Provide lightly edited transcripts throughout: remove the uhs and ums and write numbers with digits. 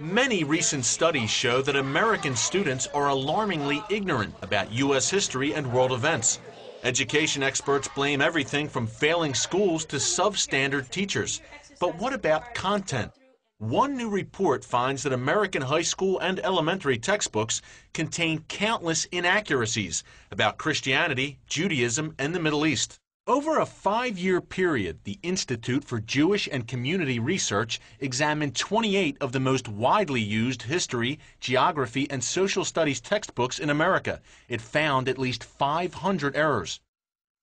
Many recent studies show that American students are alarmingly ignorant about U.S. history and world events. Education experts blame everything from failing schools to substandard teachers. But what about content? One new report finds that American high school and elementary textbooks contain countless inaccuracies about Christianity, Judaism, and the Middle East. Over a 5-year period, the Institute for Jewish and Community Research examined 28 of the most widely used history, geography, and social studies textbooks in America. It found at least 500 errors.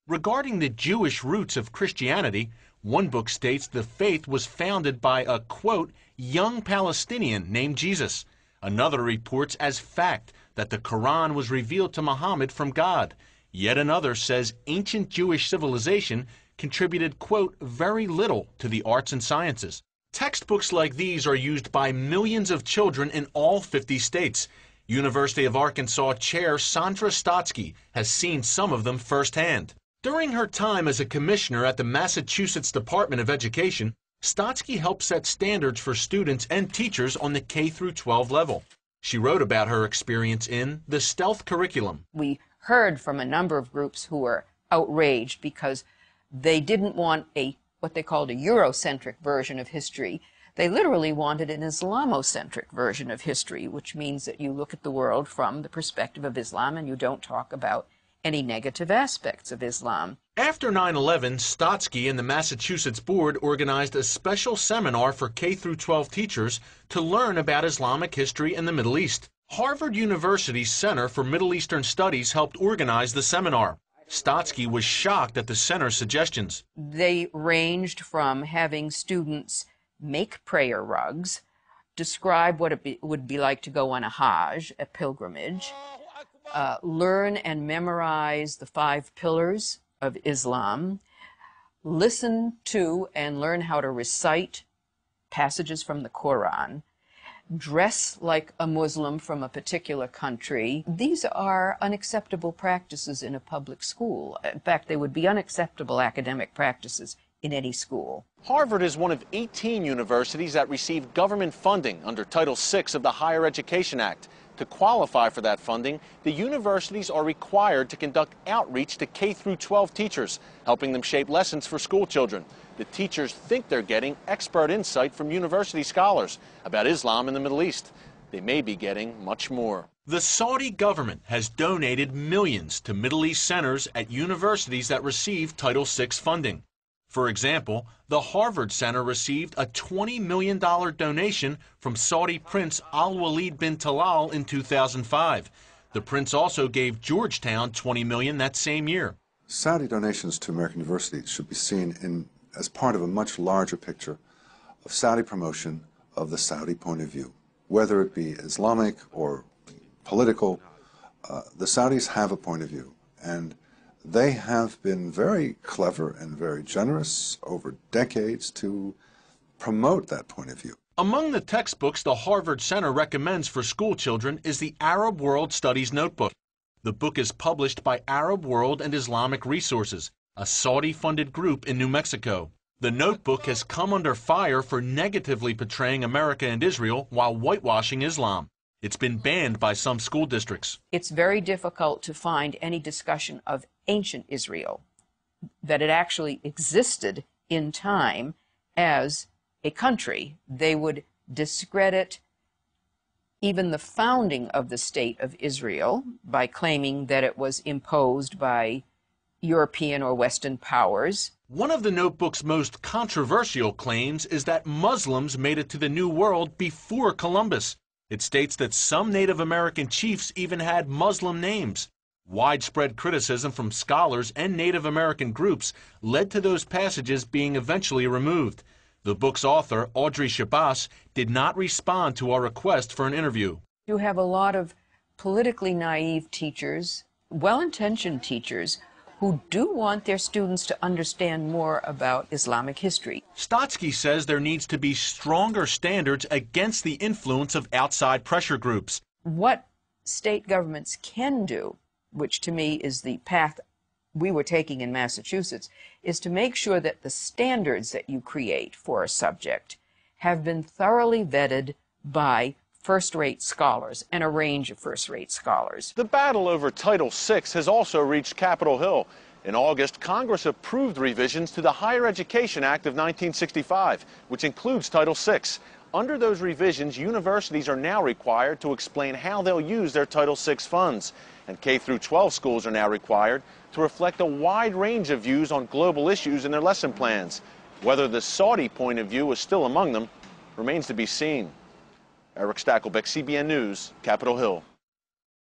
Regarding the Jewish roots of Christianity, one book states the faith was founded by a, quote, young Palestinian named Jesus. Another reports as fact that the Quran was revealed to Muhammad from God. Yet another says ancient Jewish civilization contributed, quote, very little to the arts and sciences. Textbooks like these are used by millions of children in all 50 states. University of Arkansas Chair Sandra Stotsky has seen some of them firsthand. During her time as a commissioner at the Massachusetts Department of Education, Stotsky helped set standards for students and teachers on the K-12 level. She wrote about her experience in The Stealth Curriculum. We heard from a number of groups who were outraged because they didn't want what they called a Eurocentric version of history. They literally wanted an Islamocentric version of history, which means that you look at the world from the perspective of Islam and you don't talk about any negative aspects of Islam. After 9/11, Stotsky and the Massachusetts Board organized a special seminar for K-12 teachers to learn about Islamic history in the Middle East. Harvard University's Center for Middle Eastern Studies helped organize the seminar. Stotsky was shocked at the center's suggestions. They ranged from having students make prayer rugs, describe what it would be like to go on a Hajj, a pilgrimage, learn and memorize the 5 pillars of Islam, listen to and learn how to recite passages from the Quran, dress like a Muslim from a particular country. These are unacceptable practices in a public school. In fact, they would be unacceptable academic practices in any school. Harvard is one of 18 universities that receive government funding under Title VI of the Higher Education Act. To qualify for that funding, the universities are required to conduct outreach to K-12 teachers, helping them shape lessons for school children. The teachers think they're getting expert insight from university scholars about Islam in the Middle East. They may be getting much more. The Saudi government has donated millions to Middle East centers at universities that receive Title VI funding. For example, the Harvard Center received a $20 million donation from Saudi Prince Al-Walid bin Talal in 2005. The prince also gave Georgetown $20 million that same year. Saudi donations to American universities should be seen as part of a much larger picture of Saudi promotion of the Saudi point of view. Whether it be Islamic or political, the Saudis have a point of view, and they have been very clever and very generous over decades to promote that point of view. Among the textbooks the Harvard Center recommends for school children is the Arab World Studies Notebook. The book is published by Arab World and Islamic Resources, a Saudi-funded group in New Mexico. The notebook has come under fire for negatively portraying America and Israel while whitewashing Islam. It's been banned by some school districts. It's very difficult to find any discussion of ancient Israel, that it actually existed in time as a country. They would discredit even the founding of the State of Israel by claiming that it was imposed by European or Western powers. One of the notebook's most controversial claims is that Muslims made it to the New World before Columbus. It states that some Native American chiefs even had Muslim names. Widespread criticism from scholars and Native American groups led to those passages being eventually removed. The book's author, Audrey Shabazz, did not respond to our request for an interview. You have a lot of politically naive teachers, well-intentioned teachers, who do want their students to understand more about Islamic history. Stotsky says there needs to be stronger standards against the influence of outside pressure groups. What state governments can do, which to me is the path we were taking in Massachusetts, is to make sure that the standards that you create for a subject have been thoroughly vetted by first-rate scholars and a range of first-rate scholars. The battle over Title VI has also reached Capitol Hill. In August, Congress approved revisions to the Higher Education Act of 1965, which includes Title VI. Under those revisions, universities are now required to explain how they'll use their Title VI funds. And K-12 schools are now required to reflect a wide range of views on global issues in their lesson plans. Whether the Saudi point of view is still among them remains to be seen. Eric Stakelbeck, CBN News, Capitol Hill.